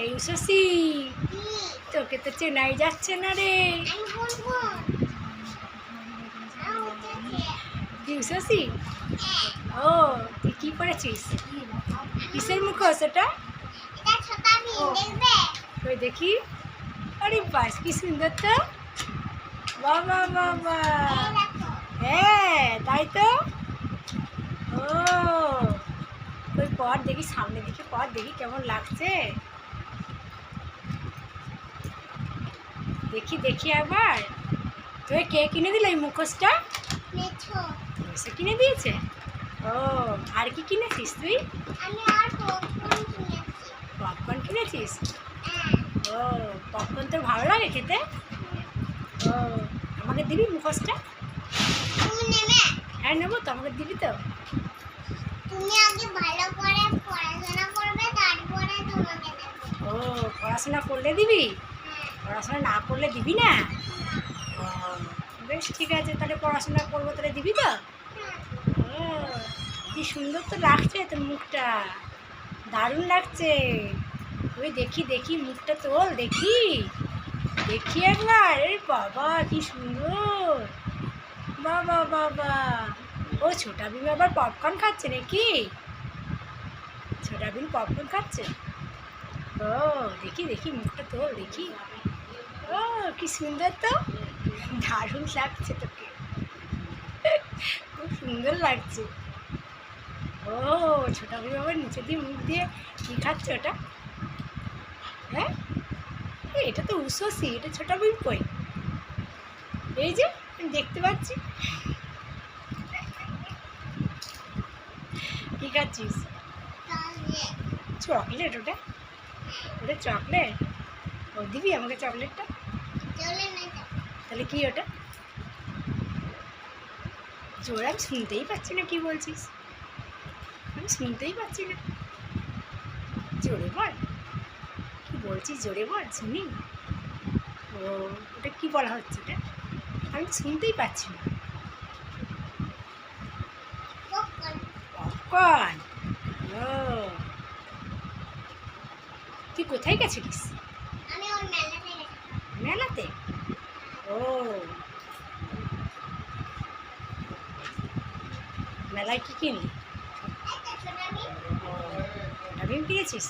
এই উষসী, তোকে তো চেনাই যাচ্ছে না রে। উষসী, ও তুই কি করেছিস? কিসের মুখোশ ওটা? ওই দেখি। আরে বাস, কি সুন্দর তো। বাবা বাবা, হ্যাঁ তাই তো। ও ওই পর দেখি, সামনে দিকে পর দেখি কেমন লাগছে। দেখি দেখি আবার। তুই কে কিনে দিল এই মুখোশটা? সে কিনে দিয়েছে। ও আর কি কিনেছিস তুই? পপকর্ন কিনেছিস? ও পপকর্ন তোর ভালো লাগে খেতে? ও আমাকে দিবি মুখোশটা? হ্যাঁ নেবো তো, আমাকে দিবি তো? তুমি আগে ভালো করে পড়াশোনা করবে, তারপরে তোমাকে দেব। ও পড়াশোনা করলে দিবি? পড়াশোনা না করলে দিবি না? ও বেশ ঠিক আছে, তাহলে পড়াশোনা করবো, তাহলে দিবি তো? ও কি সুন্দর তো লাগছে তোর মুখটা, দারুণ লাগছে। ওই দেখি দেখি, মুখটা তোল দেখি, দেখি একবার। এ বাবা কি সুন্দর, বাবা বাবা। ও ছোটা বিম আবার পপকর্ন খাচ্ছে নাকি? ছোটা বিম পপকর্ন খাচ্ছে। ও দেখি দেখি, মুখটা তোল দেখি। ও কি সুন্দর তো, দারুণ লাগছে তোকে, খুব সুন্দর লাগছে। ও ছোটা বিম আবার নিচে দিয়ে মুখ দিয়ে কি খাচ্ছে ওটা? হ্যাঁ এটা তো উষসী, এটা ছোটা বিম কই? এই যে আমি দেখতে পাচ্ছি। কি খাচ্ছিস? চকলেট ওটা? ওটা চকলেট? ও দিবি আমাকে চকলেটটা? তাহলে কি ওটা? জোরে আমি শুনতেই পাচ্ছি না, কি বলছিস? আমি শুনতেই পাচ্ছি না, জোরে বল। কি বলছিস জোরে বল, শুনি। ও ওটা কি বলা হচ্ছে ওটা? আমি শুনতেই পাচ্ছি না। পপকর্ন। ও তুই কোথায় গেছিলিস? মেলাতে? ও মেলায় কি কিনলি? ও ভীম কিনেছিস?